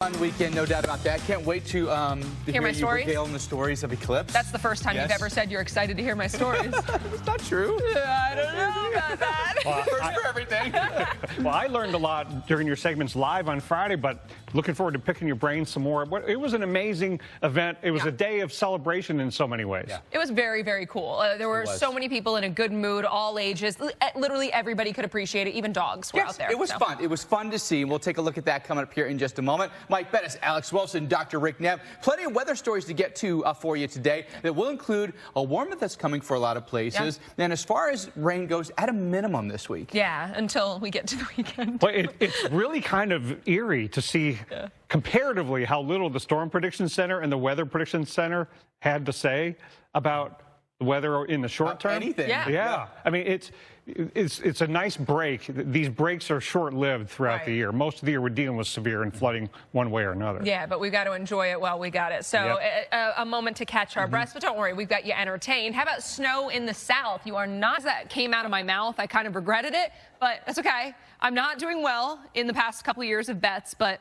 Fun weekend, no doubt about that. Can't wait to hear my you stories? regale the stories of Eclipse. That's the first time you've ever said you're excited to hear my stories. It's not true. I don't know about that. First for everything. Well, I learned a lot during your segments live on Friday, but looking forward to picking your brain some more. It was an amazing event. It was a day of celebration in so many ways. Yeah. It was very, very cool. There were so many people in a good mood, all ages. Literally everybody could appreciate it. Even dogs were out there. It was fun. It was fun to see. We'll take a look at that coming up here in just a moment. Mike Bettis, Alex Wilson, Dr. Rick Neff. Plenty of weather stories to get to for you today that will include a warmth that's coming for a lot of places. Yeah. And as far as rain goes, at a minimum this week. Yeah, until we get to the weekend. But it's really kind of eerie to see comparatively how little the Storm Prediction Center and the Weather Prediction Center had to say about the weather in the short term. Anything. Yeah. I mean, it's a nice break. These breaks are short-lived throughout the year. Most of the year we're dealing with severe and flooding one way or another. Yeah, but we've got to enjoy it while we got it. So a moment to catch our breaths, but don't worry, we've got you entertained. How about snow in the south? You are not. That came out of my mouth. I kind of regretted it, but that's okay. I'm not doing well in the past couple of years of bets, but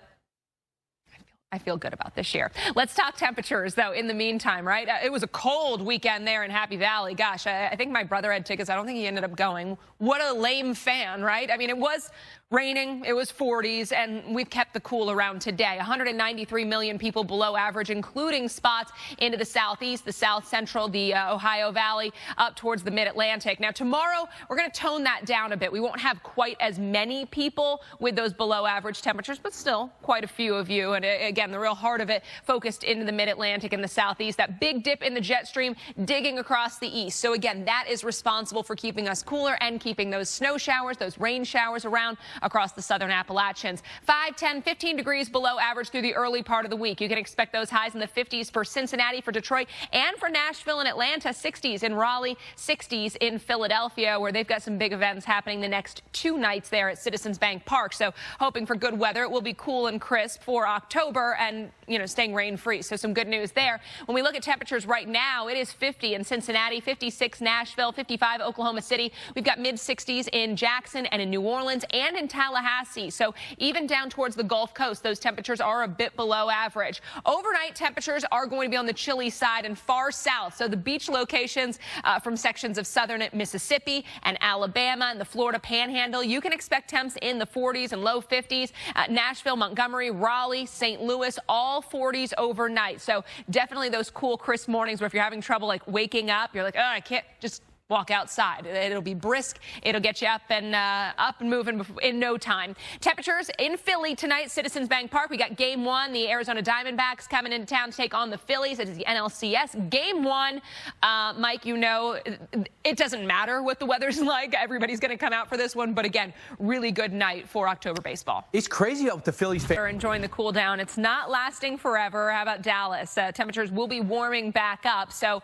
I feel good about this year. Let's talk temperatures, though, in the meantime, right? It was a cold weekend there in Happy Valley. Gosh, I think my brother had tickets. I don't think he ended up going. What a lame fan, right? I mean, it was raining, it was 40s, and we've kept the cool around today. 193 million people below average, including spots into the southeast, the south central, the Ohio Valley, up towards the mid-Atlantic. Now, tomorrow, we're going to tone that down a bit. We won't have quite as many people with those below average temperatures, but still quite a few of you. And again, the real heart of it focused into the mid-Atlantic and the southeast. That big dip in the jet stream digging across the east. So again, that is responsible for keeping us cooler and keeping those snow showers, those rain showers around across the southern Appalachians. 5, 10, 15 degrees below average through the early part of the week. You can expect those highs in the 50s for Cincinnati, for Detroit, and for Nashville and Atlanta. 60s in Raleigh, 60s in Philadelphia, where they've got some big events happening the next 2 nights there at Citizens Bank Park. So hoping for good weather. It will be cool and crisp for October and, you know, staying rain-free. So some good news there. When we look at temperatures right now, it is 50 in Cincinnati, 56 Nashville, 55 Oklahoma City. We've got mid-60s in Jackson and in New Orleans and in Tallahassee. So even down towards the Gulf Coast, those temperatures are a bit below average. Overnight temperatures are going to be on the chilly side and far south. So the beach locations from sections of southern Mississippi and Alabama and the Florida Panhandle, you can expect temps in the 40s and low 50s. Nashville, Montgomery, Raleigh, St. Louis, all 40s overnight. So definitely those cool, crisp mornings where if you're having trouble like waking up, you're like, oh, I can't just walk outside. It'll be brisk. It'll get you up and moving in no time. Temperatures in Philly tonight, Citizens Bank Park. We got Game 1. The Arizona Diamondbacks coming into town to take on the Phillies. It is the NLCS. Game 1, Mike, you know, it doesn't matter what the weather's like. Everybody's going to come out for this one. But again, really good night for October baseball. It's crazy how the Phillies fans are enjoying the cool down. It's not lasting forever. How about Dallas? Temperatures will be warming back up. So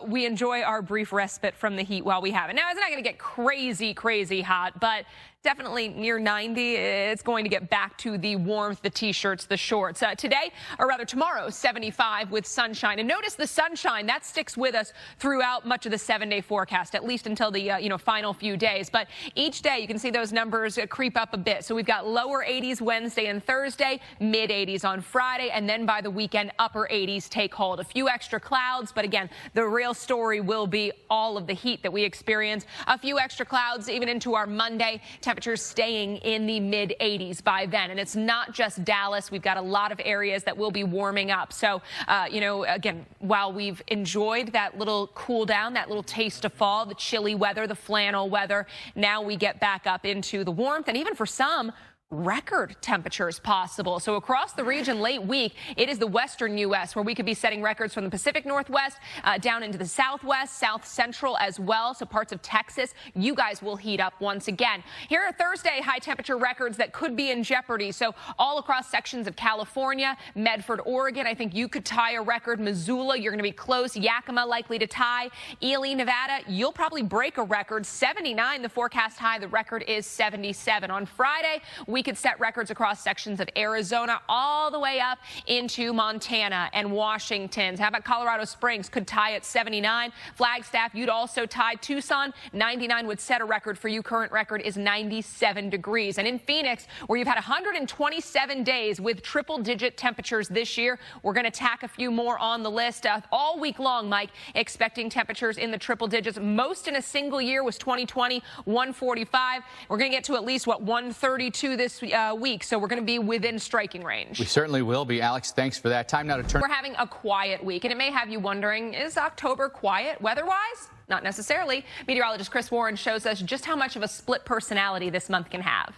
we enjoy our brief respite from the heat while we have it. Now, it's not going to get crazy hot, but definitely near 90. It's going to get back to the warmth, the T-shirts, the shorts. Today, or rather tomorrow, 75 with sunshine. And notice the sunshine, that sticks with us throughout much of the 7-day forecast, at least until the final few days. But each day, you can see those numbers creep up a bit. So we've got lower 80s Wednesday and Thursday, mid 80s on Friday, and then by the weekend, upper 80s take hold. A few extra clouds, but again, the real story will be all of the heat that we experience. A few extra clouds even into our Monday. Temperatures staying in the mid 80s by then. And it's not just Dallas. We've got a lot of areas that will be warming up. So, again, while we've enjoyed that little cool down, that little taste of fall, the chilly weather, the flannel weather, now we get back up into the warmth. And even for some, record temperatures possible. So across the region late week, it is the western U.S. where we could be setting records from the Pacific Northwest down into the Southwest, South Central as well. So parts of Texas, you guys will heat up once again. Here are Thursday high temperature records that could be in jeopardy. So all across sections of California, Medford, Oregon, I think you could tie a record. Missoula, you're going to be close. Yakima likely to tie. Ely, Nevada, you'll probably break a record. 79, the forecast high. The record is 77. On Friday, we week, it set records across sections of Arizona all the way up into Montana and Washington. How about Colorado Springs? Could tie at 79. Flagstaff, you'd also tie. Tucson, 99 would set a record for you. Current record is 97 degrees. And in Phoenix, where you've had 127 days with triple-digit temperatures this year, we're going to tack a few more on the list all week long, Mike, expecting temperatures in the triple digits. Most in a single year was 2020, 145. We're going to get to at least, 132 this week. So we're going to be within striking range. We certainly will be. Alex, thanks for that. Time now to turn. We're having a quiet week, and it may have you wondering, is October quiet weather-wise? Not necessarily. Meteorologist Chris Warren shows us just how much of a split personality this month can have.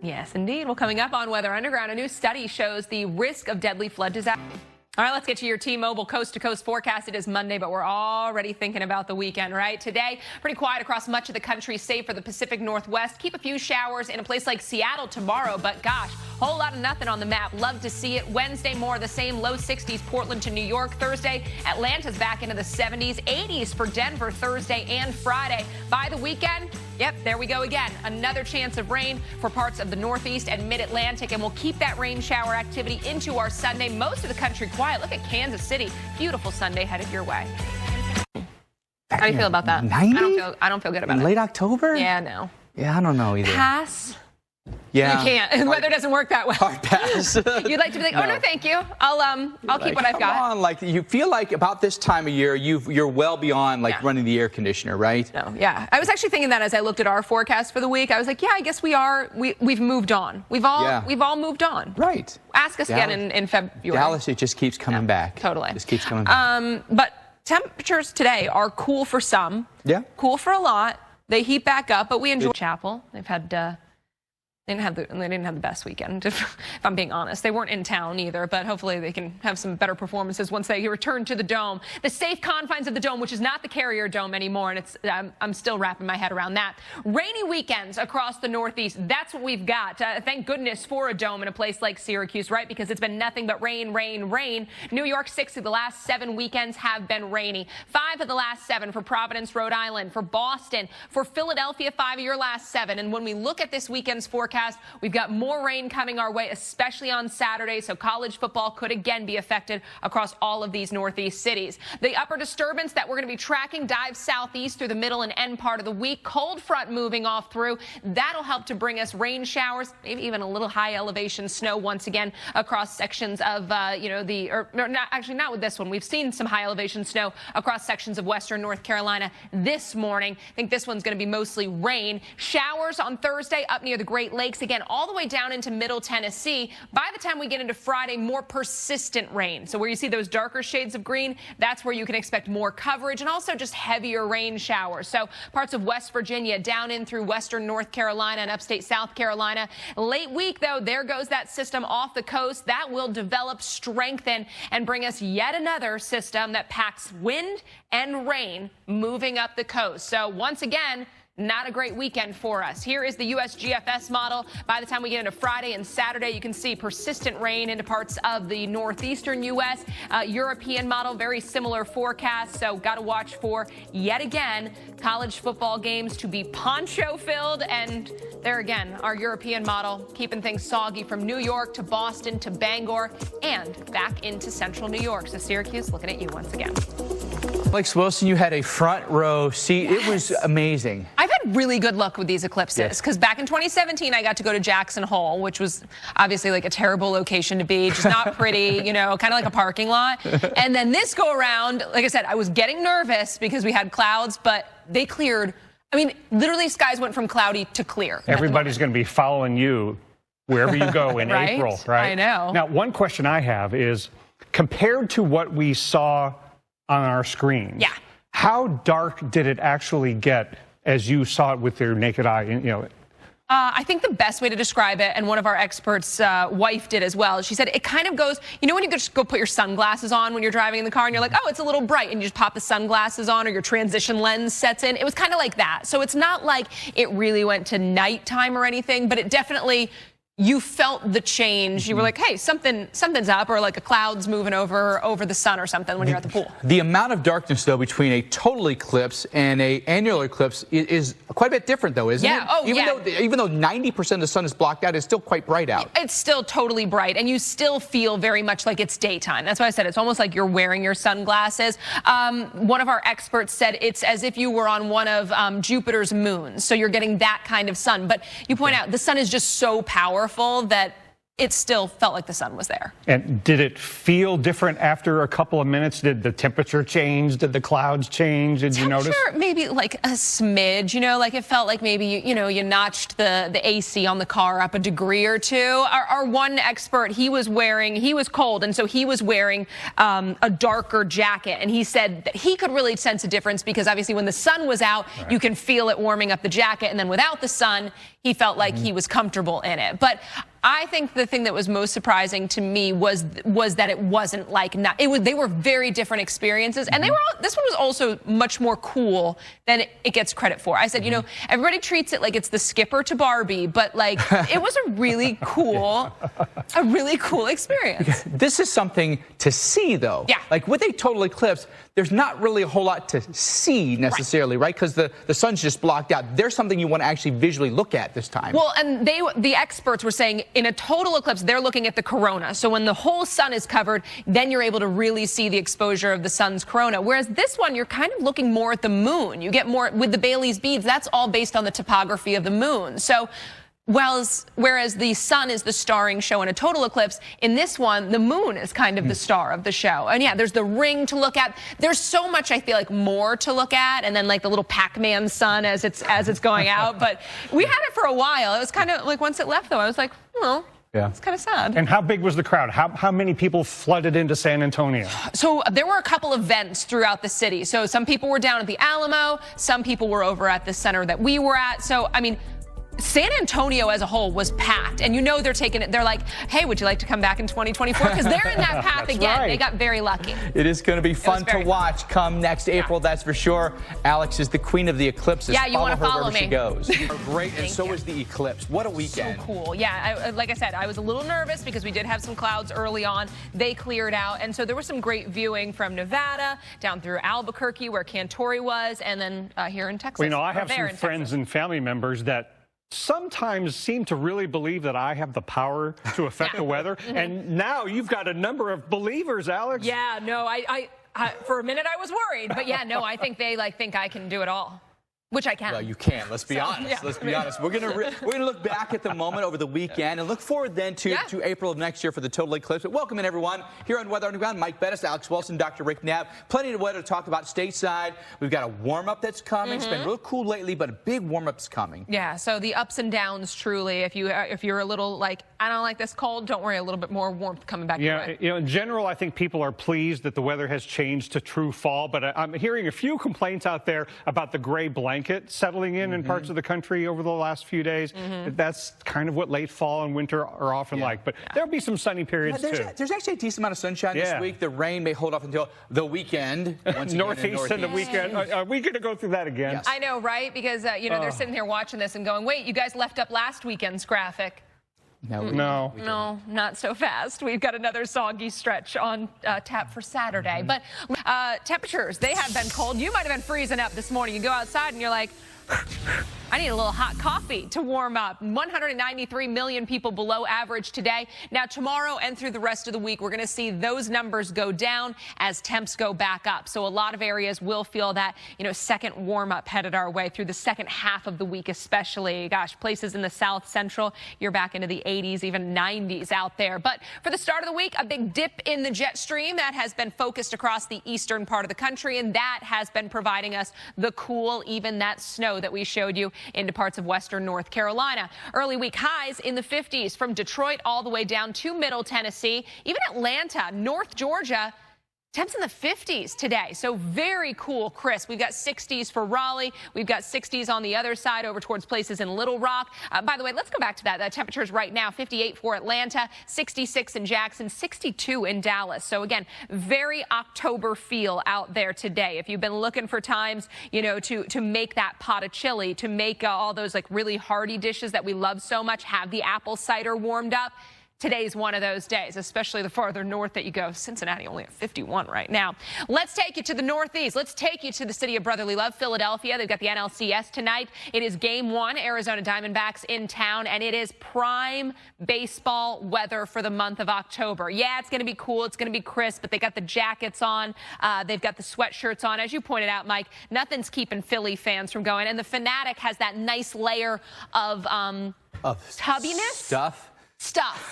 Yes, indeed. Well, coming up on Weather Underground, a new study shows the risk of deadly flood disaster. All right, let's get to your T-Mobile coast-to-coast forecast. It is Monday, but we're already thinking about the weekend, right? Today, pretty quiet across much of the country, save for the Pacific Northwest. Keep a few showers in a place like Seattle tomorrow, but gosh, whole lot of nothing on the map. Love to see it. Wednesday, more of the same, low 60s, Portland to New York. Thursday, Atlanta's back into the 70s, 80s for Denver Thursday and Friday. By the weekend, yep, there we go again. Another chance of rain for parts of the Northeast and Mid-Atlantic, and we'll keep that rain shower activity into our Sunday. Most of the country quiet. Look at Kansas City. Beautiful Sunday headed your way. How do you feel about that? 90? I don't feel good about In it. late October? Yeah, no. Yeah, I don't know either. Pass. Yeah. You can't. The weather doesn't work that way. Hard pass. You'd like to be like, oh no, thank you. I'll keep what I've got. Come on, like you feel like about this time of year, you're well beyond running the air conditioner, right? No, yeah. I was actually thinking that as I looked at our forecast for the week. I was like, yeah, I guess we've moved on. We've all moved on. Right. Ask us again in February. Dallas, it just keeps coming back. Totally. Just keeps coming back. But temperatures today are cool for some. Yeah. Cool for a lot. They heat back up, but we enjoy Chapel. They've had. They didn't have the best weekend, if I'm being honest. They weren't in town either, but hopefully they can have some better performances once they return to the Dome. The safe confines of the Dome, which is not the Carrier Dome anymore, and I'm still wrapping my head around that. Rainy weekends across the Northeast, that's what we've got. Thank goodness for a dome in a place like Syracuse, right? Because it's been nothing but rain, rain, rain. New York, 6 of the last 7 weekends have been rainy. 5 of the last 7 for Providence, Rhode Island, for Boston, for Philadelphia, 5 of your last 7. And when we look at this weekend's forecast, we've got more rain coming our way, especially on Saturday, so college football could again be affected across all of these Northeast cities. The upper disturbance that we're going to be tracking dives southeast through the middle and end part of the week. Cold front moving off through. That'll help to bring us rain showers, maybe even a little high elevation snow once again across sections of, not with this one. We've seen some high elevation snow across sections of western North Carolina this morning. I think this one's going to be mostly rain. Showers on Thursday up near the Great Lakes. Again, all the way down into middle Tennessee. By the time we get into Friday, more persistent rain. So where you see those darker shades of green, that's where you can expect more coverage and also just heavier rain showers. So parts of West Virginia down in through western North Carolina and upstate South Carolina. Late week, though, there goes that system off the coast. That will develop, strengthen, and bring us yet another system that packs wind and rain moving up the coast. So once again, not a great weekend for us. Here is the USGFS model. By the time we get into Friday and Saturday, you can see persistent rain into parts of the northeastern U.S. European model, very similar forecast. So got to watch for, yet again, college football games to be poncho-filled. And there again, our European model keeping things soggy from New York to Boston to Bangor and back into central New York. So Syracuse, looking at you once again. Alex Wilson, you had a front row seat. Yes. It was amazing. I've had really good luck with these eclipses because back in 2017, I got to go to Jackson Hole, which was obviously like a terrible location to be, just not pretty, kind of like a parking lot. And then this go around, like I said, I was getting nervous because we had clouds, but they cleared. I mean, literally skies went from cloudy to clear. Everybody's going to be following you wherever you go in right? April, right? I know. Now, one question I have is, compared to what we saw on our screens, how dark did it actually get as you saw it with your naked eye? I think the best way to describe it, and one of our experts' wife did as well, she said it kind of goes, when you just go put your sunglasses on when you're driving in the car and you're like, oh, it's a little bright, and you just pop the sunglasses on or your transition lens sets in. It was kind of like that. So it's not like it really went to nighttime or anything, but it definitely you felt the change. You were like, hey, something's up, or like a cloud's moving over the sun or something when you're at the pool. The amount of darkness, though, between a total eclipse and a annular eclipse is quite a bit different, though, isn't it? Oh, Even though 90% of the sun is blocked out, it's still quite bright out. It's still totally bright, and you still feel very much like it's daytime. That's why I said it's almost like you're wearing your sunglasses. One of our experts said it's as if you were on one of Jupiter's moons, so you're getting that kind of sun. But you point out the sun is just so powerful that it still felt like the sun was there. And did it feel different after a couple of minutes? Did the temperature change? Did the clouds change? Did you notice? Maybe like a smidge, like it felt like maybe, you notched the AC on the car up a degree or two. Our one expert, he was cold, and so he was wearing a darker jacket, and he said that he could really sense a difference because obviously when the sun was out, you can feel it warming up the jacket, and then without the sun, he felt like he was comfortable in it. But I think the thing that was most surprising to me was that it wasn't like they were very different experiences, and this one was also much more cool than it gets credit for. I said, everybody treats it like it's the Skipper to Barbie, but like it was a really cool experience. This is something to see, though. Yeah. Like with a total eclipse, there's not really a whole lot to see necessarily, right? Because the sun's just blocked out. There's something you want to actually visually look at this time. Well, and the experts were saying in a total eclipse, they're looking at the corona. So when the whole sun is covered, then you're able to really see the exposure of the sun's corona. Whereas this one, you're kind of looking more at the moon. You get more with the Baily's beads. That's all based on the topography of the moon. So whereas the sun is the starring show in a total eclipse, in this one, the moon is kind of the star of the show. And yeah, there's the ring to look at. There's so much, I feel like, more to look at. And then like the little Pac-Man sun as it's going out. But we had it for a while. It was kind of like once it left, though, I was like, well, yeah, it's kind of sad. And how big was the crowd? How many people flooded into San Antonio? So there were a couple of events throughout the city. So some people were down at the Alamo. Some people were over at the center that we were at. So, I mean, San Antonio as a whole was packed, and they're taking it. They're like, hey, would you like to come back in 2024? Because they're in that path again. Right. They got very lucky. It is going to be fun to watch come next April, that's for sure. Alex is the queen of the eclipses. Yeah, you want to follow me. She goes. Great, and so you. is the eclipse. What a weekend. So cool. Yeah, like I said, I was a little nervous because we did have some clouds early on. They cleared out, and so there was some great viewing from Nevada down through Albuquerque, where Cantori was, and then here in Texas. Well, I have some friends and family members that sometimes seem to really believe that I have the power to affect the weather. And now you've got a number of believers, Alex. Yeah, no, I for a minute I was worried, but yeah, no, I think they think I can do it all. Which I can. Well, you can. Let's be honest. Yeah. Let's be honest. We're gonna look back at the moment over the weekend and look forward then to April of next year for the total eclipse. But welcome in, everyone. Here on Weather Underground, Mike Bettis, Alex Wilson, Dr. Rick Knapp. Plenty of weather to talk about stateside. We've got a warm-up that's coming. It's been real cool lately, but a big warm-up's coming. Yeah. So the ups and downs, truly. If you're a little like, I don't like this cold, don't worry. A little bit more warmth coming back. Yeah. In general, I think people are pleased that the weather has changed to true fall. But I'm hearing a few complaints out there about the gray blanket settling in parts of the country over the last few days. That's kind of what late fall and winter are often like. But there'll be some sunny periods too. There's actually a decent amount of sunshine this week. The rain may hold off until the weekend. Northeast and the weekend. Are we going to go through that again? Yes. I know, right? Because they're sitting here watching this and going, "Wait, you guys left up last weekend's graphic." No, not so fast. We've got another soggy stretch on tap for Saturday. But temperatures, they have been cold. You might have been freezing up this morning. You go outside and you're like, I need a little hot coffee to warm up. 193 million people below average today. Now, tomorrow and through the rest of the week, we're going to see those numbers go down as temps go back up. So a lot of areas will feel that, second warm up headed our way through the second half of the week, especially. Gosh, places in the South Central, you're back into the 80s, even 90s out there. But for the start of the week, a big dip in the jet stream that has been focused across the eastern part of the country, and that has been providing us the cool, even that snow that we showed you into parts of western North Carolina. Early week highs in the 50s from Detroit all the way down to Middle Tennessee, even Atlanta, North Georgia. Temps in the 50s today, so very cool, crisp. We've got 60s for Raleigh. We've got 60s on the other side over towards places in Little Rock. By the way, let's go back to that. The temperatures right now, 58 for Atlanta, 66 in Jackson, 62 in Dallas. So again, very October feel out there today. If you've been looking for times, you know, to make that pot of chili, to make all those like really hearty dishes that we love so much, have the apple cider warmed up. Today's one of those days, especially the farther north that you go. Cincinnati only at 51 right now. Let's take you to the Northeast. Let's take you to the city of brotherly love, Philadelphia. They've got the NLCS tonight. It is game one, Arizona Diamondbacks in town, and it is prime baseball weather for the month of October. Yeah, it's going to be cool. It's going to be crisp, but they got the jackets on. They've got the sweatshirts on. As you pointed out, Mike, nothing's keeping Philly fans from going. And the Fanatic has that nice layer of tubbiness.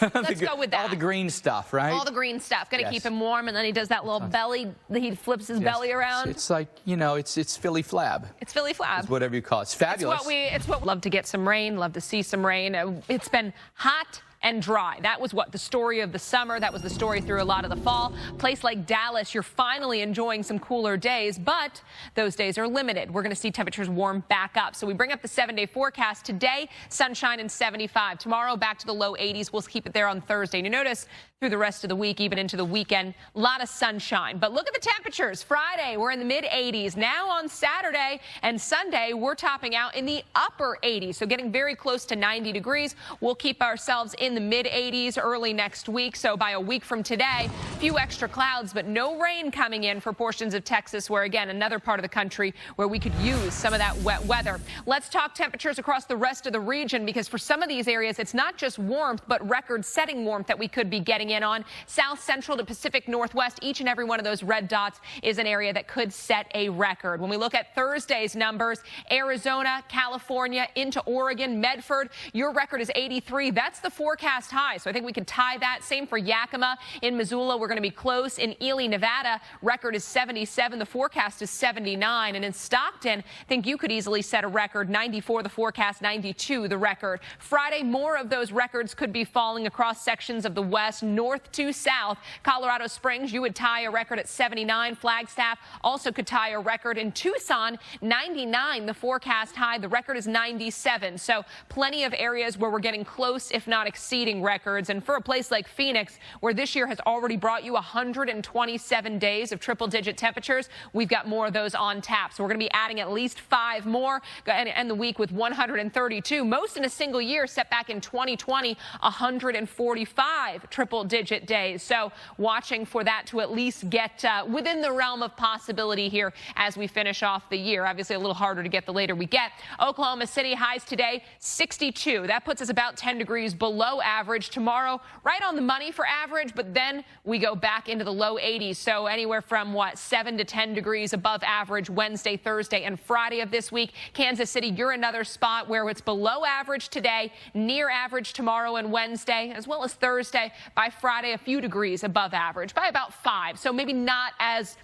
Let's go with that. All the green stuff, right? All the green stuff. Got to keep him warm, and then he does that little belly. He flips his belly around. It's like, you know, it's Philly flab. It's Philly flab. It's whatever you call it. It's fabulous. It's what we love to get some rain. Love to see some rain. It's been hot and dry. That was what the story of the summer. That was the story through a lot of the fall. Place like Dallas, you're finally enjoying some cooler days, but those days are limited. We're going to see temperatures warm back up. So we bring up the 7-day forecast. Today, sunshine and 75. Tomorrow, back to the low 80s. We'll keep it there on Thursday. And you notice through the rest of the week, even into the weekend, a lot of sunshine. But look at the temperatures. Friday, we're in the mid 80s. Now on Saturday and Sunday, we're topping out in the upper 80s. So getting very close to 90 degrees. We'll keep ourselves in the mid 80s early next week. So by a week from today, a few extra clouds, but no rain coming in for portions of Texas, where again, another part of the country where we could use some of that wet weather. Let's talk temperatures across the rest of the region, because for some of these areas, it's not just warmth, but record-setting warmth that we could be getting in on. South Central to Pacific Northwest, each and every one of those red dots is an area that could set a record. When we look at Thursday's numbers, Arizona, California, into Oregon, Medford, your record is 83. That's the forecast high, so I think we can tie that. Same for Yakima. In Missoula, we're going to be close. In Ely, Nevada, record is 77. The forecast is 79. And in Stockton, I think you could easily set a record. 94 the forecast, 92 the record. Friday, more of those records could be falling across sections of the west, north to south. Colorado Springs, you would tie a record at 79. Flagstaff also could tie a record. In Tucson, 99 the forecast high. The record is 97. So plenty of areas where we're getting close, if not exceeding records. And for a place like Phoenix, where this year has already brought you 127 days of triple-digit temperatures, we've got more of those on tap. So we're going to be adding at least 5 more and end the week with 132. Most in a single year, set back in 2020, 145 triple-digit days. So watching for that to at least get within the realm of possibility here as we finish off the year. Obviously, a little harder to get the later we get. Oklahoma City highs today, 62. That puts us about 10 degrees below average. Tomorrow, right on the money for average, but then we go back into the low 80s. So anywhere from, 7 to 10 degrees above average Wednesday, Thursday, and Friday of this week. Kansas City, you're another spot where it's below average today, near average tomorrow and Wednesday, as well as Thursday. By Friday, a few degrees above average, by about 5. So maybe not as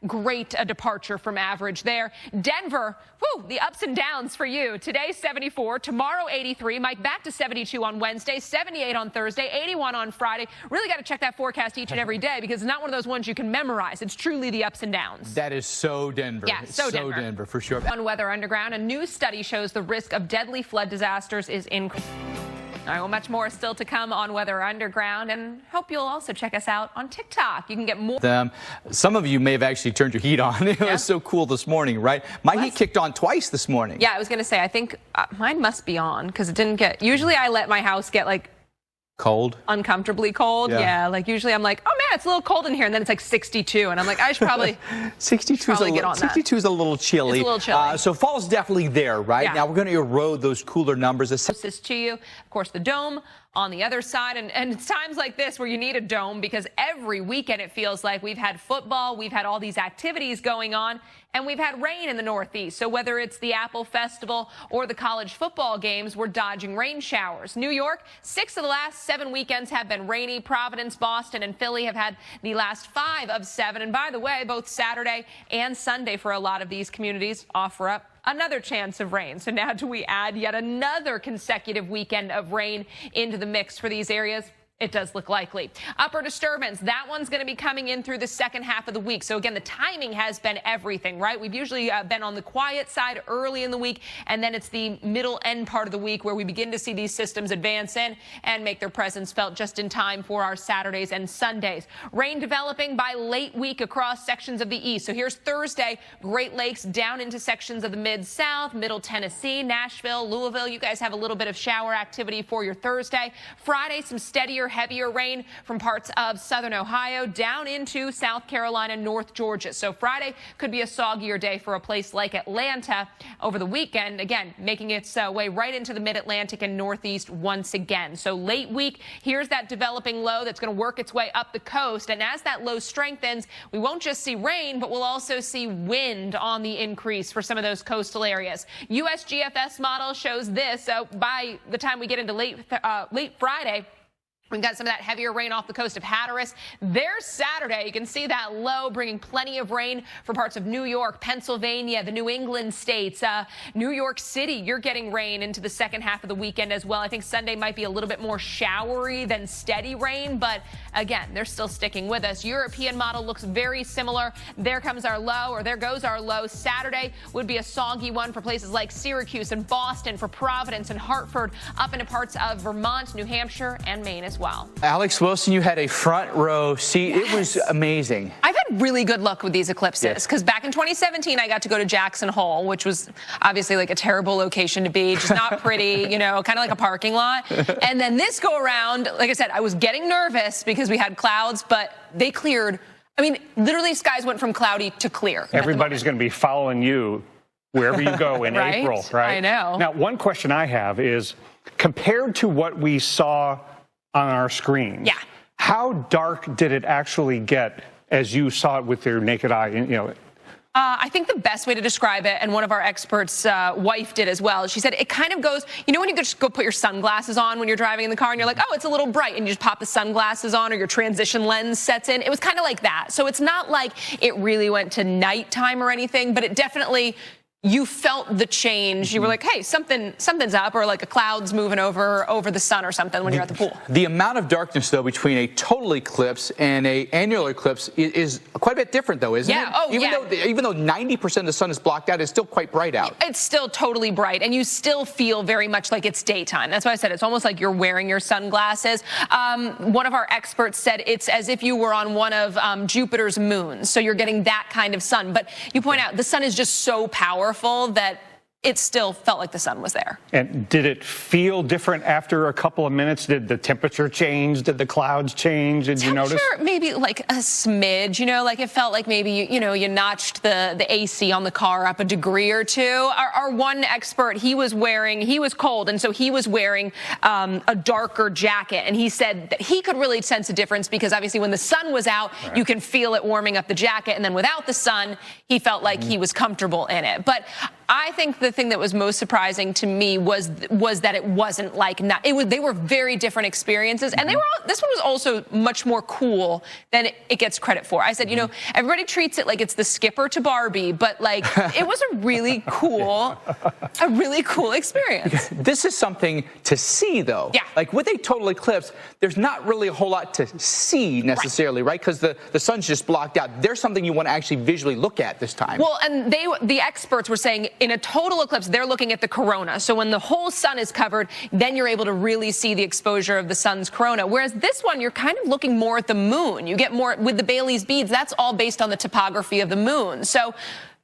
great a departure from average there. Denver, the ups and downs for you. Today, 74. Tomorrow, 83. Mike, back to 72 on Wednesday, 78 on Thursday, 81 on Friday. Really got to check that forecast each and every day, because it's not one of those ones you can memorize. It's truly the ups and downs. That is so Denver. Yeah, so Denver for sure. On Weather Underground, a new study shows the risk of deadly flood disasters is increasing. All right, well, much more still to come on Weather Underground, and hope you'll also check us out on TikTok. You can get more. Some of you may have actually turned your heat on. It was so cool this morning, right? My heat kicked on twice this morning. Yeah, I was going to say, I think mine must be on, because it didn't get, usually I let my house get like cold, uncomfortably cold. Yeah, like usually I'm like, oh man, it's a little cold in here, and then it's like 62, and I'm like, I should probably 62 is a little chilly. It's a little chilly. So fall's definitely there, right? Yeah. Now we're going to erode those cooler numbers. This to you, of course, the dome on the other side, and it's times like this where you need a dome, because every weekend it feels like we've had football, we've had all these activities going on, and we've had rain in the Northeast. So whether it's the Apple Festival or the college football games, we're dodging rain showers. New York, 6 of the last 7 weekends have been rainy. Providence, Boston, and Philly have had the last 5 of 7. And by the way, both Saturday and Sunday for a lot of these communities offer up another chance of rain. So now do we add yet another consecutive weekend of rain into the mix for these areas? It does look likely. Upper disturbance, that one's going to be coming in through the second half of the week. So again, the timing has been everything, right? We've usually been on the quiet side early in the week, and then it's the middle end part of the week where we begin to see these systems advance in and make their presence felt just in time for our Saturdays and Sundays. Rain developing by late week across sections of the east. So here's Thursday, Great Lakes down into sections of the Mid-South, Middle Tennessee, Nashville, Louisville. You guys have a little bit of shower activity for your Thursday. Friday, some steadier, heavier rain from parts of southern Ohio down into South Carolina, North Georgia. So Friday could be a soggier day for a place like Atlanta. Over the weekend, again, making its way right into the mid-Atlantic and Northeast once again. So late week, here's that developing low that's going to work its way up the coast. And as that low strengthens, we won't just see rain, but we'll also see wind on the increase for some of those coastal areas. USGFS model shows this. By the time we get into late Friday, we've got some of that heavier rain off the coast of Hatteras. There's Saturday. You can see that low bringing plenty of rain for parts of New York, Pennsylvania, the New England states, New York City. You're getting rain into the second half of the weekend as well. I think Sunday might be a little bit more showery than steady rain, but again, they're still sticking with us. European model looks very similar. There comes our low, or there goes our low. Saturday would be a soggy one for places like Syracuse and Boston, for Providence and Hartford, up into parts of Vermont, New Hampshire, and Maine as well. Alex Wilson, you had a front row seat. Yes. It was amazing. I've had really good luck with these eclipses because back in 2017, I got to go to Jackson Hole, which was obviously like a terrible location to be, just not pretty, you know, kind of like a parking lot. And then this go around, like I said, I was getting nervous because we had clouds, but they cleared. I mean, literally skies went from cloudy to clear. Everybody's going to be following you wherever you go in Right? April, right? I know. Now, one question I have is, compared to what we saw on our screens, Yeah. how dark did it actually get as you saw it with your naked eye? You know, I think the best way to describe it, and one of our experts' wife did as well, she said it kind of goes, you know when you just go put your sunglasses on when you're driving in the car and you're like, oh, it's a little bright, and you just pop the sunglasses on or your transition lens sets in. It was kind of like that. So it's not like it really went to nighttime or anything, but it definitely, you felt the change. You were like, hey, something's up, or like a cloud's moving over the sun or something when you're at the pool. The amount of darkness, though, between a total eclipse and a annular eclipse is quite a bit different, though, isn't it? Oh, Even though 90% of the sun is blocked out, it's still quite bright out. It's still totally bright, and you still feel very much like it's daytime. That's why I said it's almost like you're wearing your sunglasses. One of our experts said it's as if you were on one of Jupiter's moons, so you're getting that kind of sun. But you point out the sun is just so powerful that it still felt like the sun was there. and did it feel different after a couple of minutes? Did the temperature change? Did the clouds change? Did you notice? Maybe like a smidge, you know, like it felt like maybe, you know, you notched the AC on the car up a degree or two. Our one expert, he was cold, and so he was wearing a darker jacket, and he said that he could really sense a difference because obviously when the sun was out, Right. you can feel it warming up the jacket, and then without the sun, he felt like he was comfortable in it. But I think the thing that was most surprising to me was that it wasn't like they were very different experiences, and this one was also much more cool than it gets credit for. I said, you know, everybody treats it like it's the Skipper to Barbie, but like it was a really cool experience. This is something to see, though. Yeah. Like with a total eclipse, there's not really a whole lot to see necessarily, right? Because the sun's just blocked out. There's something you want to actually visually look at this time. Well, and the experts were saying in a total eclipse, they're looking at the corona. So when the whole sun is covered, then you're able to really see the exposure of the sun's corona. Whereas this one, you're kind of looking more at the moon. You get more with the Baily's beads. That's all based on the topography of the moon. So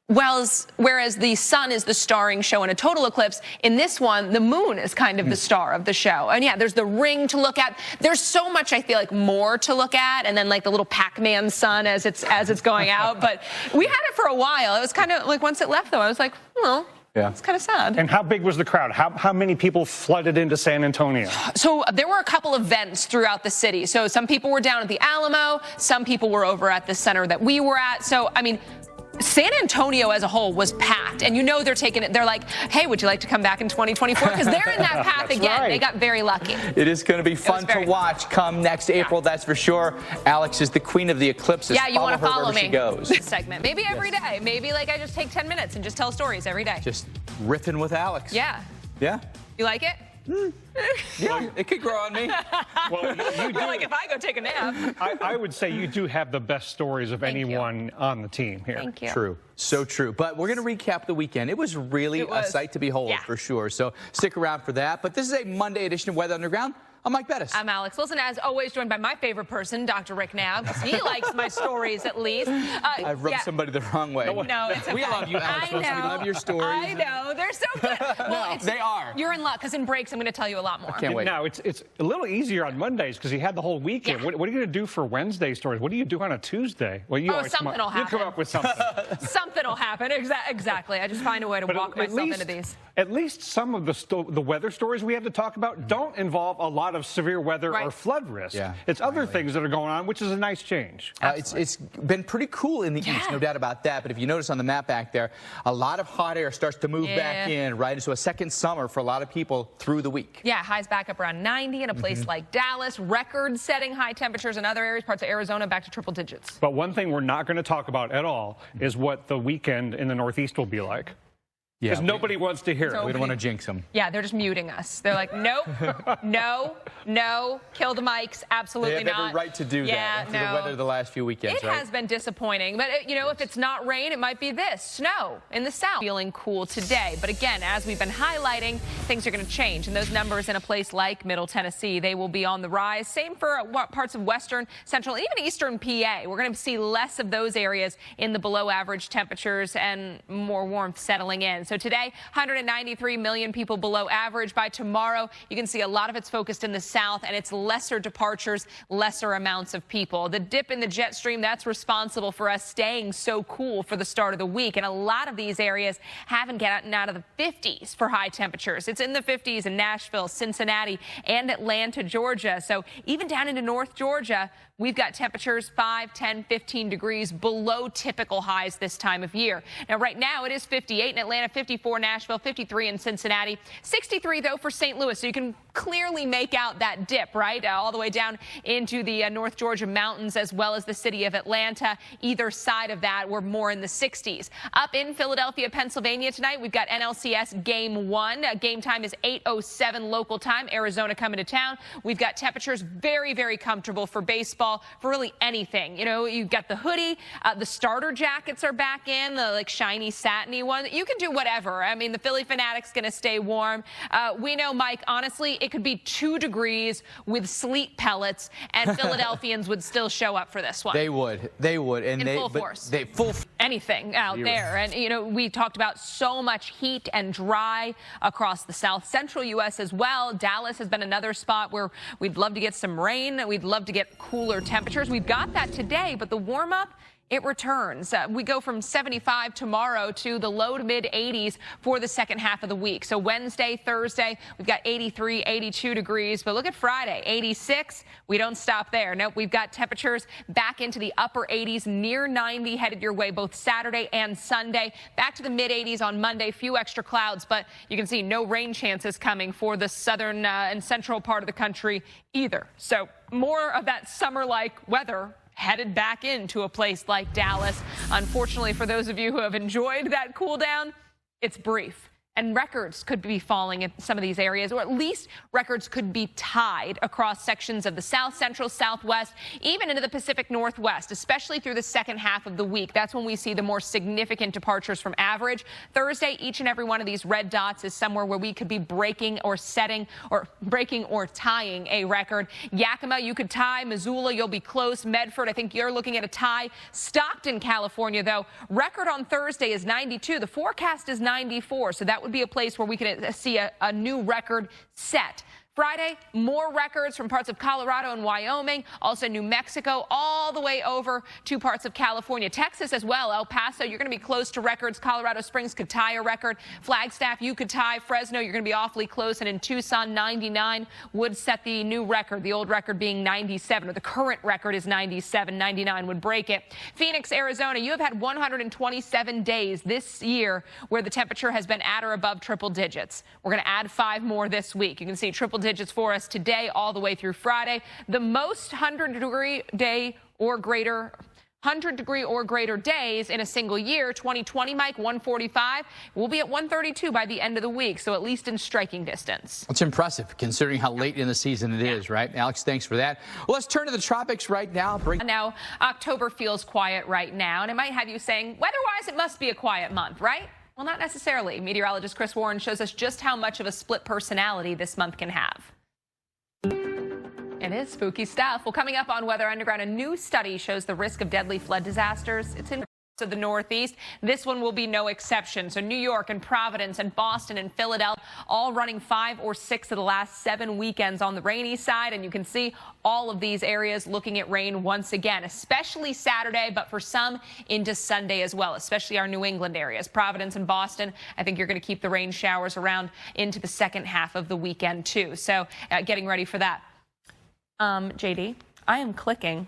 whereas the sun is the starring show in a total eclipse, in this one, the moon is kind of the star of the show. And yeah, there's the ring to look at. There's so much, I feel like, more to look at. And then like the little Pac-Man sun as it's going out. But we had it for a while. It was kind of like once it left, though, I was like, well, yeah. It's kind of sad. And how big was the crowd? How many people flooded into San Antonio? So there were a couple of vents throughout the city. So some people were down at the Alamo. Some people were over at the center that we were at. So, I mean, San Antonio as a whole was packed, and you know they're taking it. They're like, hey, would you like to come back in 2024? Because they're in that path again. Right. They got very lucky. It is going to be fun to watch come next April, that's for sure. Alex is the queen of the eclipses. Yeah, you want to follow me. She goes. This segment. Maybe every day. Maybe like I just take 10 minutes and just tell stories every day. Just riffing with Alex. Yeah. Yeah. You like it? Yeah, it could grow on me. Well, you do. Like if I go take a nap. I would say you do have the best stories of anyone on the team here. Thank you. True. So true. But we're going to recap the weekend. It was really a sight to behold, Yeah. for sure. So stick around for that. But this is a Monday edition of Weather Underground. I'm Mike Bettis. I'm Alex Wilson, as always, joined by my favorite person, Dr. Rick Knapp, because he likes my stories at least. I've rubbed somebody the wrong way. No, it's okay. We love you, Alex Wilson. We love your stories. I know. They're so good. Well, they are. You're in luck, because in breaks, I'm going to tell you a lot more. Can't wait. Now, it's a little easier on Mondays because you had the whole weekend. Yeah. What are you going to do for Wednesday stories? What do you do on a Tuesday? Well, you always something will happen. You come up with something. Something will happen. Exactly. I just find a way to walk myself into these. At least some of the weather stories we have to talk about don't involve a lot of severe weather or flood risk. Yeah, it's other things that are going on, which is a nice change. It's been pretty cool in the east, no doubt about that. But if you notice on the map back there, a lot of hot air starts to move back in, right? Into a second summer for a lot of people through the week. Yeah, highs back up around 90 in a place like Dallas. Record-setting high temperatures in other areas, parts of Arizona, back to triple digits. But one thing we're not going to talk about at all is what the weekend in the Northeast will be like. Yeah, Because nobody wants to hear it. we don't want to jinx them. Yeah, they're just muting us. They're like, nope, no, kill the mics, absolutely They have not. every right to do that after the weather the last few weekends, It right? has been disappointing, but if it's not rain, it might be this, snow in the south. Feeling cool today, but again, as we've been highlighting, things are going to change, and those numbers in a place like Middle Tennessee, they will be on the rise. Same for parts of western, central, and even eastern PA. We're going to see less of those areas in the below average temperatures and more warmth settling in. So today, 193 million people below average. By tomorrow, you can see a lot of it's focused in the south, and it's lesser departures, lesser amounts of people. The dip in the jet stream, that's responsible for us staying so cool for the start of the week. And a lot of these areas haven't gotten out of the 50s for high temperatures. It's in the 50s in Nashville, Cincinnati, and Atlanta, Georgia. So even down into North Georgia, we've got temperatures 5, 10, 15 degrees below typical highs this time of year. Now, right now, it is 58 in Atlanta, 54 Nashville, 53 in Cincinnati, 63, though, for St. Louis. So you can clearly make out that dip, right, all the way down into the North Georgia mountains, as well as the city of Atlanta. Either side of that, we're more in the 60s. Up in Philadelphia, Pennsylvania tonight, we've got NLCS Game 1. Game time is 8:07 local time. Arizona coming to town. We've got temperatures very, very comfortable for baseball, for really anything. You've got the hoodie, the starter jackets are back in, the shiny satiny one. You can do whatever. I mean, the Philly Fanatic's going to stay warm. We know, Mike, honestly, it could be 2 degrees with sleet pellets, and Philadelphians would still show up for this one. They would. And in full force. Anything out there. And, we talked about so much heat and dry across the south central U.S. as well. Dallas has been another spot where we'd love to get some rain. We'd love to get cooler temperatures. We've got that today, but the warm-up, it returns. We go from 75 tomorrow to the low to mid 80s for the second half of the week. So Wednesday, Thursday, we've got 83, 82 degrees. But look at Friday, 86. We don't stop there. Nope, we've got temperatures back into the upper 80s, near 90 headed your way both Saturday and Sunday. Back to the mid 80s on Monday. Few extra clouds, but you can see no rain chances coming for the southern and central part of the country either. So more of that summer-like weather headed back into a place like Dallas. Unfortunately, for those of you who have enjoyed that cool down, it's brief. And records could be falling in some of these areas, or at least records could be tied across sections of the south central, southwest, even into the Pacific Northwest, especially through the second half of the week. That's when we see the more significant departures from average. Thursday, each and every one of these red dots is somewhere where we could be breaking or tying a record. Yakima, you could tie. Missoula, you'll be close. Medford, I think you're looking at a tie. Stockton, California, though, record on Thursday is 92. The forecast is 94, so that would be a place where we could see a new record set. Friday, more records from parts of Colorado and Wyoming, also New Mexico, all the way over to parts of California. Texas as well. El Paso, you're going to be close to records. Colorado Springs could tie a record. Flagstaff, you could tie. Fresno, you're going to be awfully close. And in Tucson, 99 would set the new record, the old record being 97, or the current record is 97. 99 would break it. Phoenix, Arizona, you have had 127 days this year where the temperature has been at or above triple digits. We're going to add 5 more this week. You can see triple digits for us today all the way through Friday. The most 100-degree day or greater 100-degree or greater days in a single year. 2020, Mike, 145. We'll be at 132 by the end of the week, so at least in striking distance. It's impressive considering how late in the season it is, right? Alex, thanks for that. Well, let's turn to the tropics right now. Now, October feels quiet right now, and it might have you saying, weather-wise, it must be a quiet month, right? Well, not necessarily. Meteorologist Chris Warren shows us just how much of a split personality this month can have. It is spooky stuff. Well, coming up on Weather Underground, a new study shows the risk of deadly flood disasters. It's in the Northeast. This one will be no exception. So New York and Providence and Boston and Philadelphia all running 5 or 6 of the last 7 weekends on the rainy side. And you can see all of these areas looking at rain once again, especially Saturday, but for some into Sunday as well, especially our New England areas. Providence and Boston, I think you're going to keep the rain showers around into the second half of the weekend too. So getting ready for that. JD, I am clicking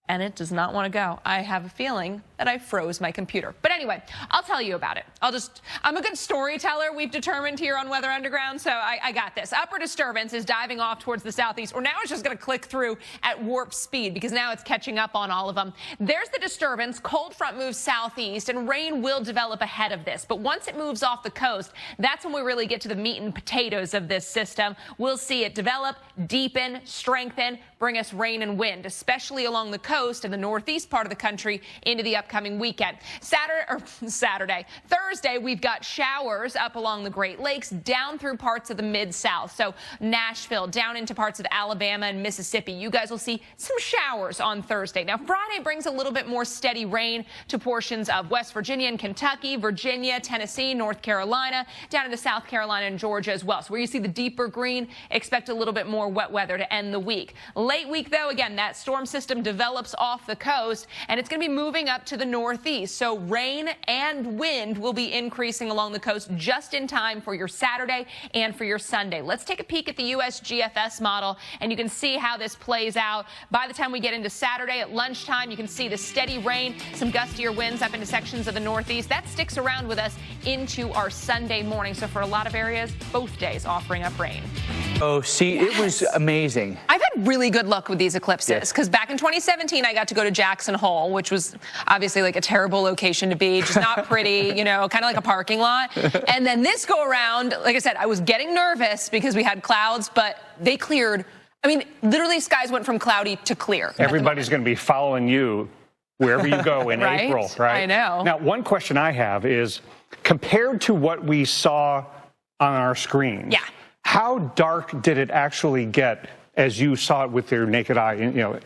and it does not want to go. I have a feeling that I froze my computer. But anyway, I'll tell you about it. I'm a good storyteller, we've determined here on Weather Underground, so I got this. Upper disturbance is diving off towards the southeast, or now it's just going to click through at warp speed because now it's catching up on all of them. There's the disturbance. Cold front moves southeast, and rain will develop ahead of this. But once it moves off the coast, that's when we really get to the meat and potatoes of this system. We'll see it develop, deepen, strengthen, bring us rain and wind, especially along the coast and the northeast part of the country into the upcoming weekend. Thursday, we've got showers up along the Great Lakes, down through parts of the Mid-South. So Nashville, down into parts of Alabama and Mississippi. You guys will see some showers on Thursday. Now, Friday brings a little bit more steady rain to portions of West Virginia and Kentucky, Virginia, Tennessee, North Carolina, down into South Carolina and Georgia as well. So where you see the deeper green, expect a little bit more wet weather to end the week. Late week, though, again, that storm system develops off the coast, and it's going to be moving up to the northeast. So rain and wind will be increasing along the coast just in time for your Saturday and for your Sunday. Let's take a peek at the USGFS model, and you can see how this plays out. By the time we get into Saturday at lunchtime, you can see the steady rain, some gustier winds up into sections of the northeast. That sticks around with us into our Sunday morning. So for a lot of areas, both days offering up rain. Oh, see, It was amazing. I've had really good luck with these eclipses because back in 2017, I got to go to Jackson Hole, which was obviously like a terrible location to be, just not pretty, you know, kind of like a parking lot. And then this go around, like I said, I was getting nervous because we had clouds, but they cleared. I mean, literally skies went from cloudy to clear. Everybody's going to be following you wherever you go in right? April, right? I know. Now, one question I have is, compared to what we saw on our screens, how dark did it actually get as you saw it with your naked eye? You know,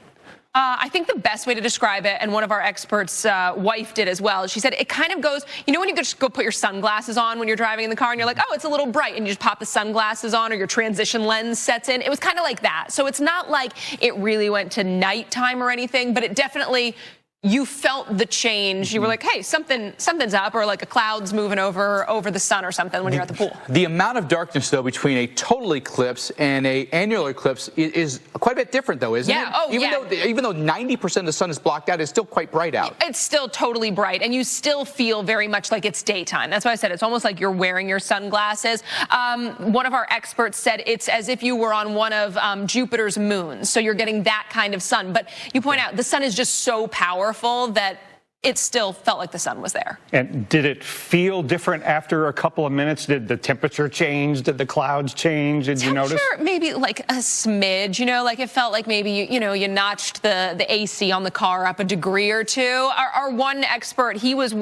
I think the best way to describe it, and one of our experts' wife did as well, she said it kind of goes, you know when you just go put your sunglasses on when you're driving in the car and you're like, oh, it's a little bright, and you just pop the sunglasses on or your transition lens sets in. It was kind of like that. So it's not like it really went to nighttime or anything, but it definitely, you felt the change. You were like, hey, something's up, or like a cloud's moving over the sun or something when you're at the pool. The amount of darkness, though, between a total eclipse and a annular eclipse is quite a bit different, though, isn't it? Even though 90% of the sun is blocked out, it's still quite bright out. It's still totally bright, and you still feel very much like it's daytime. That's why I said it's almost like you're wearing your sunglasses. One of our experts said it's as if you were on one of Jupiter's moons, so you're getting that kind of sun. But you point out the sun is just so powerful that it still felt like the sun was there. And did it feel different after a couple of minutes? Did the temperature change? Did the clouds change? Did you notice? Maybe like a smidge, you know, like it felt like maybe, you notched the AC on the car up a degree or two. Our one expert, he was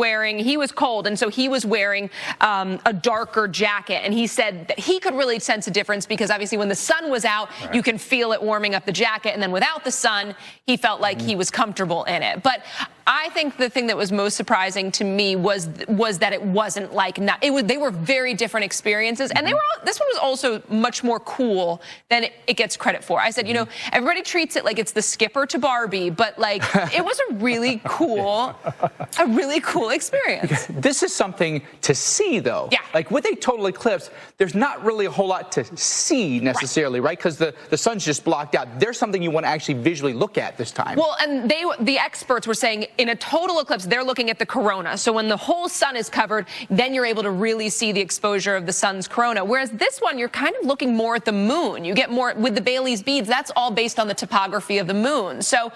cold, and so he was wearing a darker jacket, and he said that he could really sense a difference because obviously when the sun was out, you can feel it warming up the jacket, and then without the sun, he felt like he was comfortable in it. But I think the thing that was most surprising to me was that it wasn't like they were very different experiences, and this one was also much more cool than it gets credit for. I said, you know, everybody treats it like it's the Skipper to Barbie, but like it was a really cool experience. This is something to see, though. Yeah. Like with a total eclipse, there's not really a whole lot to see necessarily, right? Because the sun's just blocked out. There's something you want to actually visually look at this time. Well, and the experts were saying in a total eclipse, they're looking at the corona. So when the whole sun is covered, then you're able to really see the exposure of the sun's corona. Whereas this one, you're kind of looking more at the moon. You get more with the Baily's beads. That's all based on the topography of the moon. So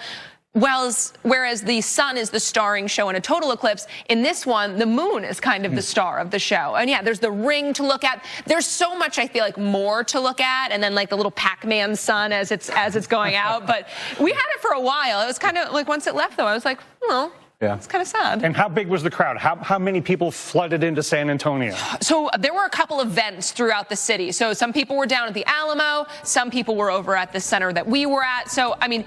Whereas the sun is the starring show in a total eclipse, in this one, the moon is kind of the star of the show. And yeah, there's the ring to look at. There's so much, I feel like, more to look at. And then like the little Pac-Man sun as it's going out. But we had it for a while. It was kind of like once it left, though, I was like, well, yeah, it's kind of sad. And how big was the crowd? How many people flooded into San Antonio? So there were a couple of events throughout the city. So some people were down at the Alamo. Some people were over at the center that we were at. So, I mean,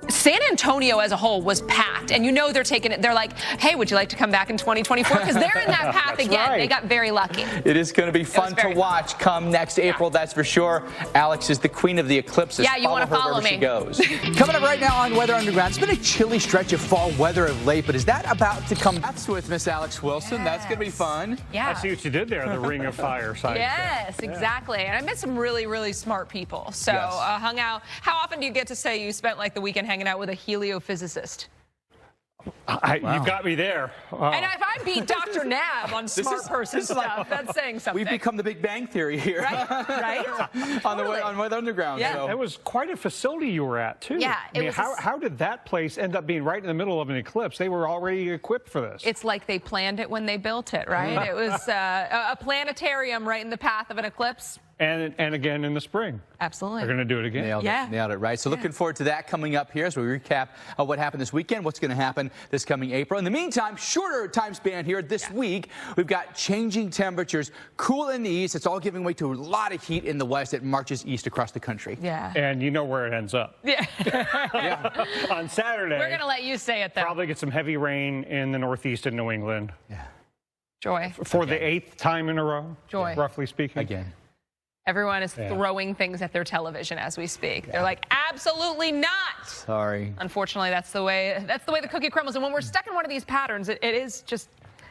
San Antonio as a whole was packed, and you know they're taking it. They're like, hey, would you like to come back in 2024? Because they're in that path again. Right. They got very lucky. It is going to be fun to watch come next April, that's for sure. Alex is the queen of the eclipses. Yeah, you want to follow me. She goes. me. Coming up right now on Weather Underground, it's been a chilly stretch of fall weather of late, but is that about to come? That's with Miss Alex Wilson. That's going to be fun. Yeah. I see what you did there, the Ring of Fire side. Yes, exactly. And I met some really, really smart people. So hung out. How often do you get to say you spent like the weekend hanging out with a heliophysicist? You've got me there. And if I beat Dr. Nab on smart person stuff, that's saying something. We've become the Big Bang Theory here. Right? on Weather Underground. Yeah. So. It was quite a facility you were at, too. Yeah. I mean, how did that place end up being right in the middle of an eclipse? They were already equipped for this. It's like they planned it when they built it, right? It was a planetarium right in the path of an eclipse. And again in the spring. Absolutely. They're going to do it again. Nailed it, right? So looking forward to that coming up here as we recap what happened this weekend, what's going to happen this coming April. In the meantime, shorter time span here this week. We've got changing temperatures, cool in the east. It's all giving way to a lot of heat in the west. It marches east across the country. Yeah. And you know where it ends up. Yeah. On Saturday. We're going to let you say it, though. Probably get some heavy rain in the northeast and New England. Yeah. Joy. For the 8th time in a row. Joy. Roughly speaking. Again. Everyone is throwing things at their television as we speak. They're like, absolutely not. Sorry. Unfortunately, that's the way the cookie crumbles. And when we're stuck in one of these patterns, it is just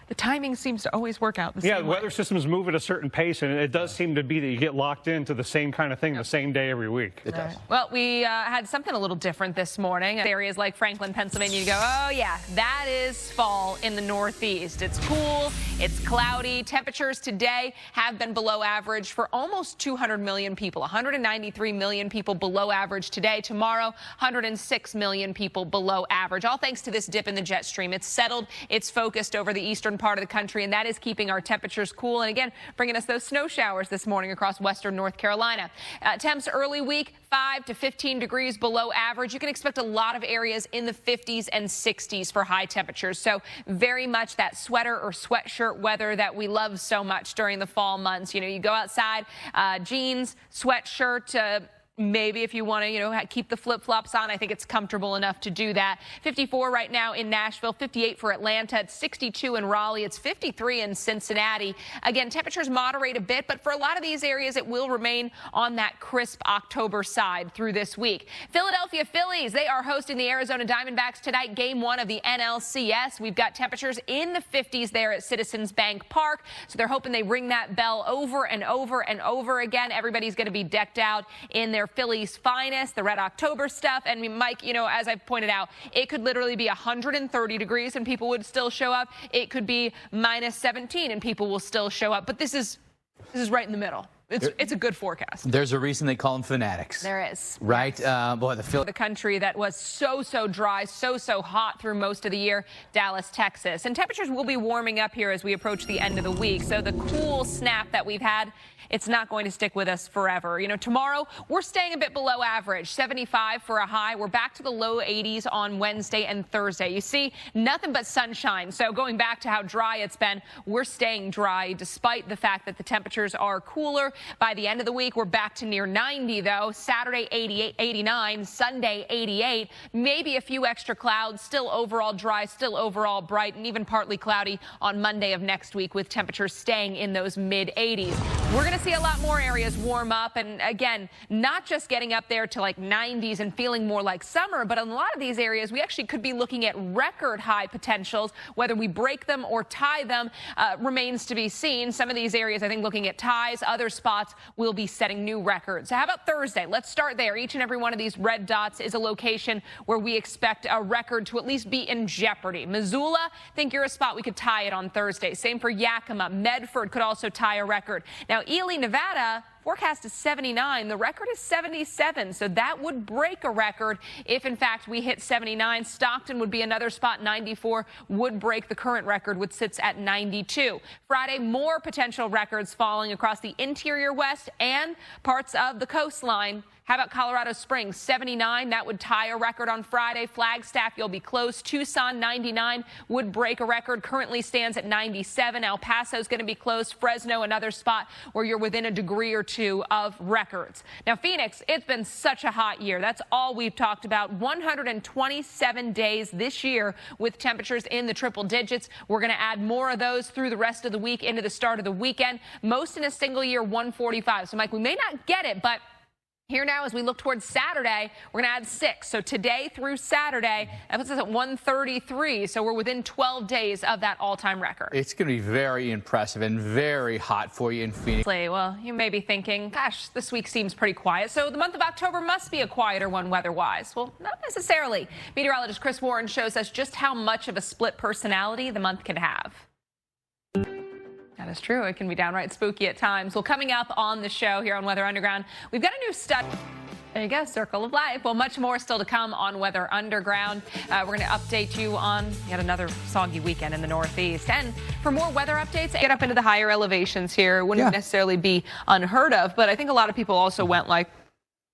the timing seems to always work out the same Yeah, way. weather systems move at a certain pace, and it does seem to be that you get locked into the same kind of thing the same day every week. It does. Well, we had something a little different this morning. Areas like Franklin, Pennsylvania, you go, oh, yeah, that is fall in the Northeast. It's cool. It's cloudy. Temperatures today have been below average for almost 200 million people. 193 million people below average today. Tomorrow, 106 million people below average. All thanks to this dip in the jet stream. It's settled. It's focused over the eastern part of the country, and that is keeping our temperatures cool. And again, bringing us those snow showers this morning across western North Carolina. Temps early week, 5 to 15 degrees below average. You can expect a lot of areas in the 50s and 60s for high temperatures. So very much that sweater or sweatshirt weather that we love so much during the fall months. You know, you go outside, jeans, sweatshirt, maybe if you want to, keep the flip-flops on, I think it's comfortable enough to do that. 54 right now in Nashville, 58 for Atlanta, it's 62 in Raleigh, it's 53 in Cincinnati. Again, temperatures moderate a bit, but for a lot of these areas, it will remain on that crisp October side through this week. Philadelphia Phillies, they are hosting the Arizona Diamondbacks tonight, game 1 of the NLCS. We've got temperatures in the 50s there at Citizens Bank Park, so they're hoping they ring that bell over and over and over again. Everybody's going to be decked out in their Phillies finest, the Red October stuff. And Mike, as I've pointed out, it could literally be 130 degrees and people would still show up. It could be minus 17 and people will still show up. But this is right in the middle. It's a good forecast. There's a reason they call them fanatics. There is. Right? Boy, the country that was so dry, so hot through most of the year, Dallas, Texas. And temperatures will be warming up here as we approach the end of the week. So the cool snap that we've had, it's not going to stick with us forever. Tomorrow we're staying a bit below average, 75 for a high. We're back to the low 80s on Wednesday and Thursday. You see, nothing but sunshine. So going back to how dry it's been, we're staying dry despite the fact that the temperatures are cooler. By the end of the week, we're back to near 90, though. Saturday, 88, 89. Sunday, 88. Maybe a few extra clouds. Still overall dry, still overall bright, and even partly cloudy on Monday of next week with temperatures staying in those mid-80s. We're going to see a lot more areas warm up, and again, not just getting up there to like 90s and feeling more like summer, but in a lot of these areas, we actually could be looking at record high potentials. Whether we break them or tie them remains to be seen. Some of these areas, I think, looking at ties. Other spots will be setting new records. So how about Thursday? Let's start there. Each and every one of these red dots is a location where we expect a record to at least be in jeopardy. Missoula, think you're a spot we could tie it on Thursday. Same for Yakima. Medford could also tie a record. Now, Ely, Nevada, forecast is 79. The record is 77, so that would break a record if, in fact, we hit 79. Stockton would be another spot. 94 would break the current record, which sits at 92. Friday, more potential records falling across the interior west and parts of the coastline. How about Colorado Springs, 79? That would tie a record on Friday. Flagstaff, you'll be close. Tucson, 99, would break a record. Currently stands at 97. El Paso's going to be close. Fresno, another spot where you're within a degree or two of records. Now, Phoenix, it's been such a hot year. That's all we've talked about. 127 days this year with temperatures in the triple digits. We're going to add more of those through the rest of the week into the start of the weekend. Most in a single year, 145. So, Mike, we may not get it, but here now, as we look towards Saturday, we're going to add 6. So today through Saturday, that puts us at 133. So we're within 12 days of that all-time record. It's going to be very impressive and very hot for you in Phoenix. Well, you may be thinking, gosh, this week seems pretty quiet. So the month of October must be a quieter one weather-wise. Well, not necessarily. Meteorologist Chris Warren shows us just how much of a split personality the month can have. That is true. It can be downright spooky at times. Well, coming up on the show here on Weather Underground, we've got a new study. There you go, Circle of Life. Well, much more still to come on Weather Underground. We're going to update you on yet another soggy weekend in the Northeast. And for more weather updates, get up into the higher elevations here. Wouldn't necessarily be unheard of, but I think a lot of people also went like,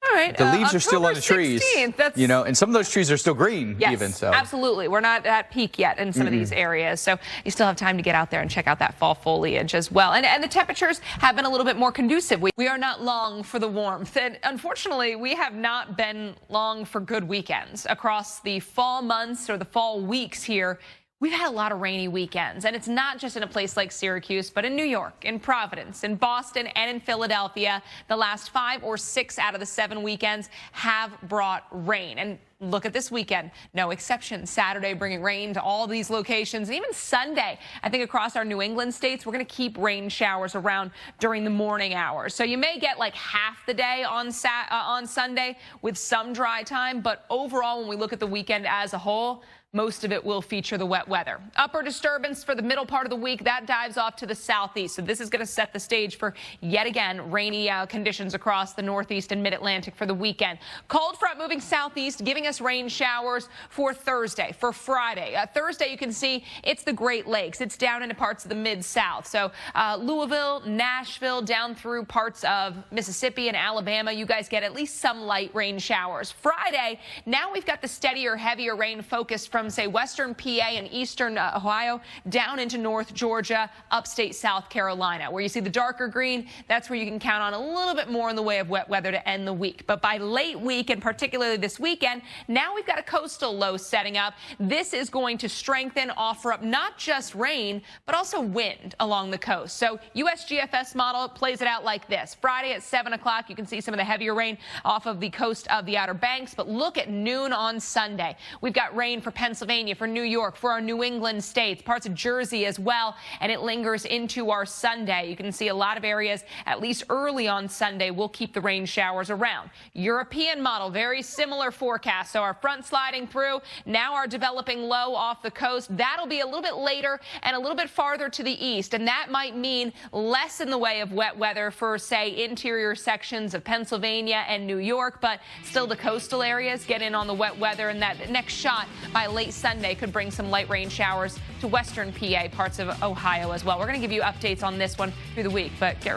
all right, the leaves are still on the trees, 16th, you know, and some of those trees are still green, yes, even. So absolutely. We're not at peak yet in some of these areas, so you still have time to get out there and check out that fall foliage as well. And the temperatures have been a little bit more conducive. We are not long for the warmth, and unfortunately, we have not been long for good weekends across the fall months or the fall weeks here. We've had a lot of rainy weekends, and it's not just in a place like Syracuse, but in New York, in Providence, in Boston, and in Philadelphia. The last 5 or 6 out of the 7 weekends have brought rain. And look at this weekend, no exception. Saturday bringing rain to all these locations. And even Sunday, I think across our New England states, we're going to keep rain showers around during the morning hours. So you may get like half the day on Sunday with some dry time. But overall, when we look at the weekend as a whole, most of it will feature the wet weather. Upper disturbance for the middle part of the week, that dives off to the southeast. So this is going to set the stage for, yet again, rainy conditions across the northeast and mid-Atlantic for the weekend. Cold front moving southeast, giving us rain showers for Thursday, for Friday. Thursday, you can see it's the Great Lakes. It's down into parts of the mid-south. So Louisville, Nashville, down through parts of Mississippi and Alabama, you guys get at least some light rain showers. Friday, now we've got the steadier, heavier rain focused from, say, western PA and eastern Ohio down into North Georgia, upstate South Carolina. Where you see the darker green, that's where you can count on a little bit more in the way of wet weather to end the week. But by late week, and particularly this weekend, now we've got a coastal low setting up. This is going to strengthen, offer up not just rain, but also wind along the coast. So USGFS model plays it out like this. Friday at 7 o'clock, you can see some of the heavier rain off of the coast of the Outer Banks. But look at noon on Sunday. We've got rain for Pennsylvania, for New York, for our New England states, parts of Jersey as well, and it lingers into our Sunday. You can see a lot of areas, at least early on Sunday, will keep the rain showers around. European model, very similar forecast. So our front sliding through, now our developing low off the coast. That'll be a little bit later and a little bit farther to the east, and that might mean less in the way of wet weather for, say, interior sections of Pennsylvania and New York, but still the coastal areas get in on the wet weather, and that next shot by late Sunday could bring some light rain showers to western PA, parts of Ohio as well. We're going to give you updates on this one through the week, but get ready.